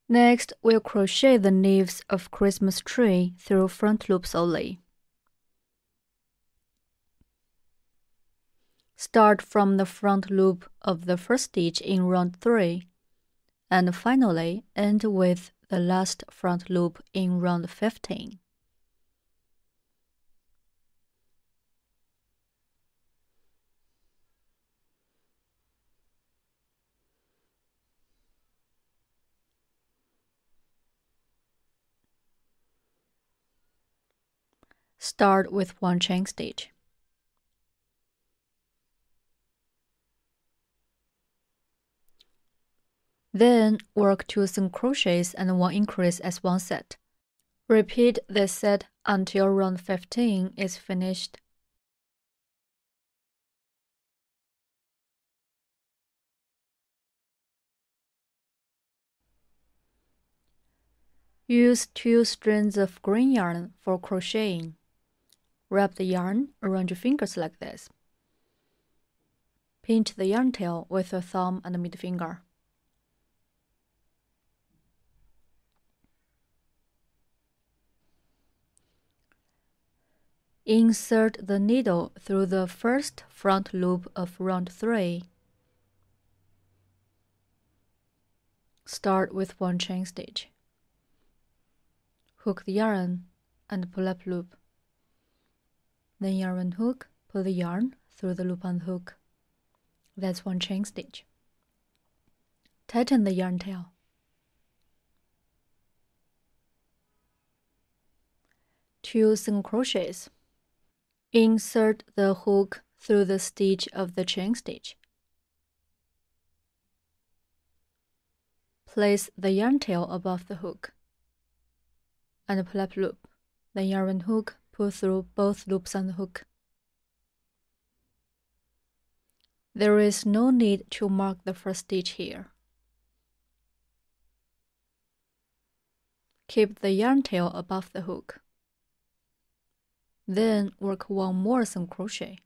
Next, we'll crochet the leaves of Christmas tree through front loops only. Start from the front loop of the first stitch in round 3, and finally end with the last front loop in round 15. Start with 1 chain stitch. Then work 2 single crochets and 1 increase as one set. Repeat this set until round 15 is finished. Use 2 strands of green yarn for crocheting. Wrap the yarn around your fingers like this. Pinch the yarn tail with your thumb and middle finger. Insert the needle through the first front loop of round 3. Start with 1 chain stitch. Hook the yarn and pull up loop. Then yarn and hook, pull the yarn through the loop and hook. That's 1 chain stitch. Tighten the yarn tail. Two single crochets. Insert the hook through the stitch of the chain stitch. Place the yarn tail above the hook and pull up loop. Then yarn and hook, pull through both loops and hook. There is no need to mark the first stitch here. Keep the yarn tail above the hook. Then work 1 more single crochet.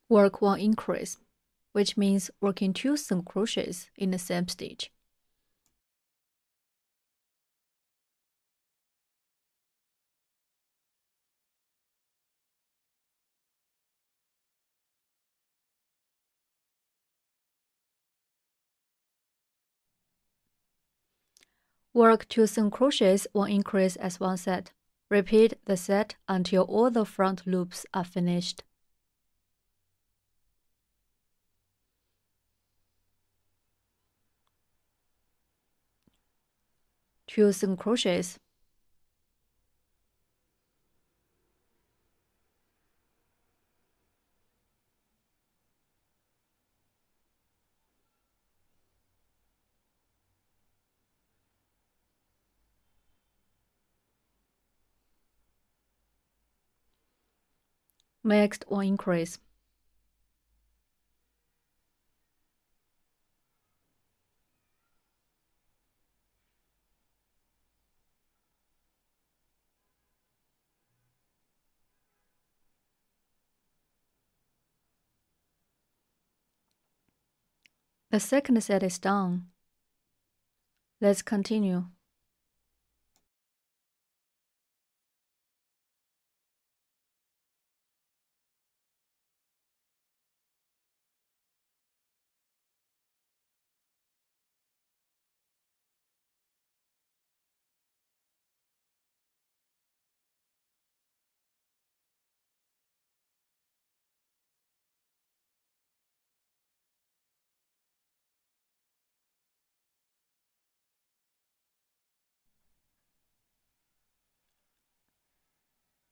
Work 1 increase, which means working 2 single crochets in the same stitch. Work 2 single crochets, 1 increase as one set. Repeat the set until all the front loops are finished. Two single crochets. Next, 1 increase. The second set is done. Let's continue.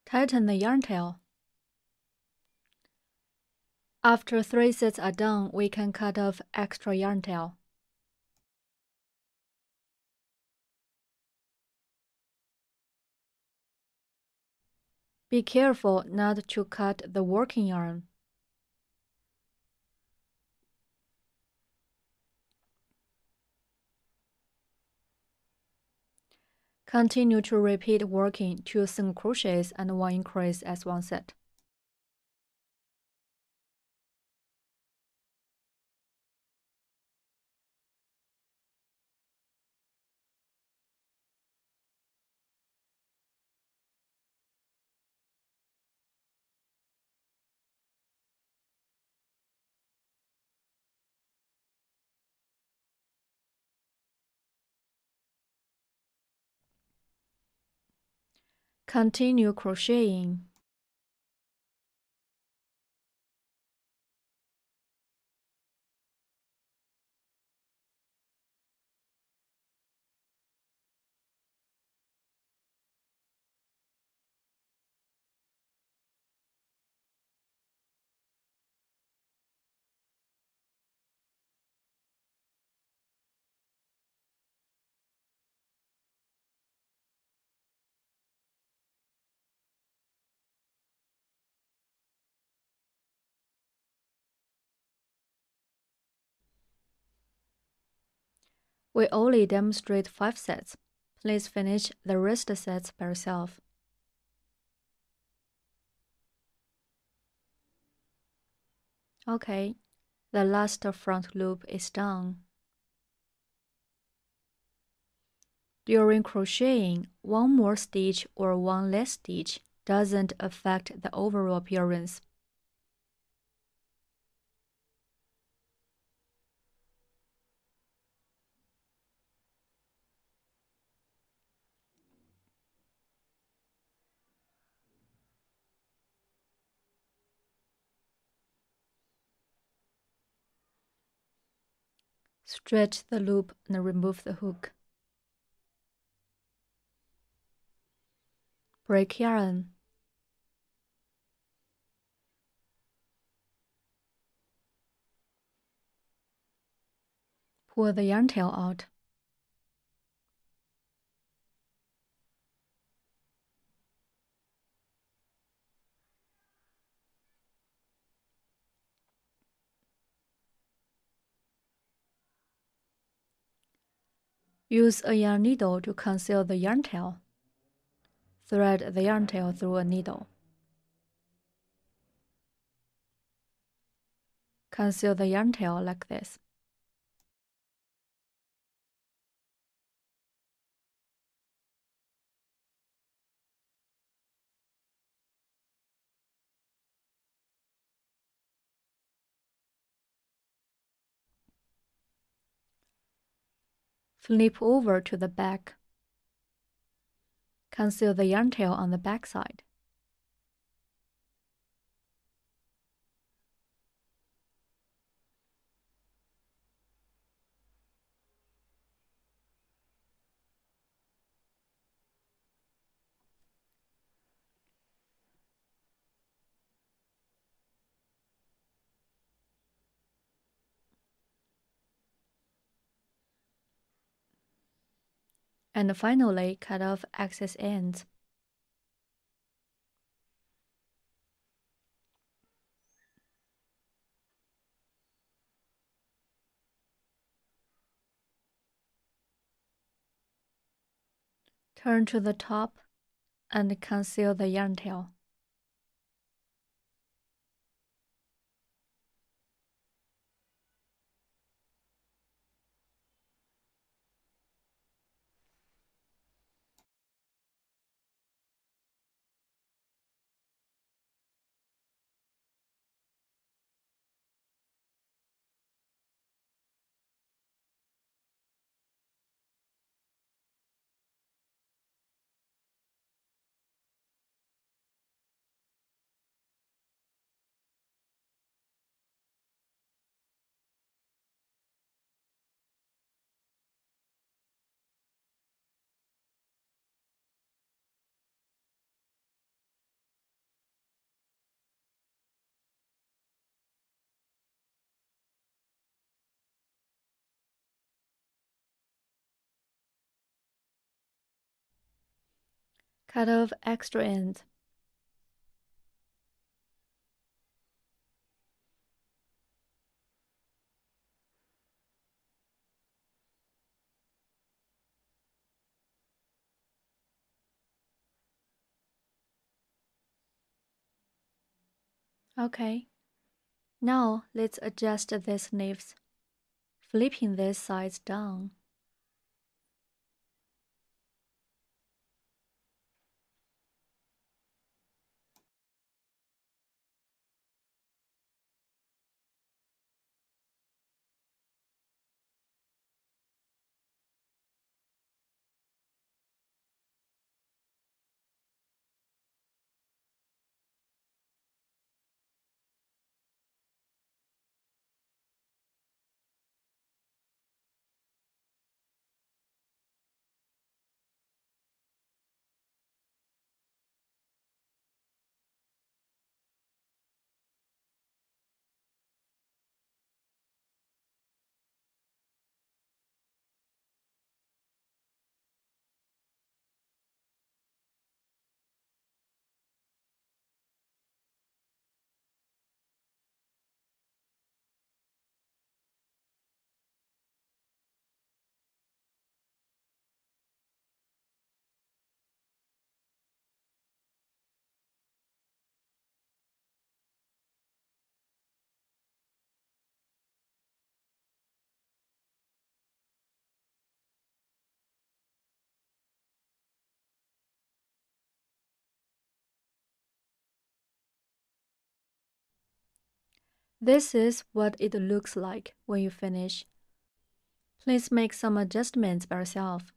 Tighten the yarn tail. After 3 sets are done, we can cut off extra yarn tail. Be careful not to cut the working yarn. Continue to repeat working 2 single crochets and 1 increase as one set. Continue crocheting. We only demonstrate 5 sets. Please finish the rest sets by yourself. Okay, the last front loop is done. During crocheting, one more stitch or one less stitch doesn't affect the overall appearance. Stretch the loop and remove the hook. Break yarn. Pull the yarn tail out. Use a yarn needle to conceal the yarn tail. Thread the yarn tail through a needle. Conceal the yarn tail like this. Flip over to the back. Conceal the yarn tail on the back side. And finally, cut off excess ends. Turn to the top and conceal the yarn tail. Cut off extra ends. Okay. Now let's adjust these sleeves, flipping these sides down. This is what it looks like when you finish. Please make some adjustments by yourself.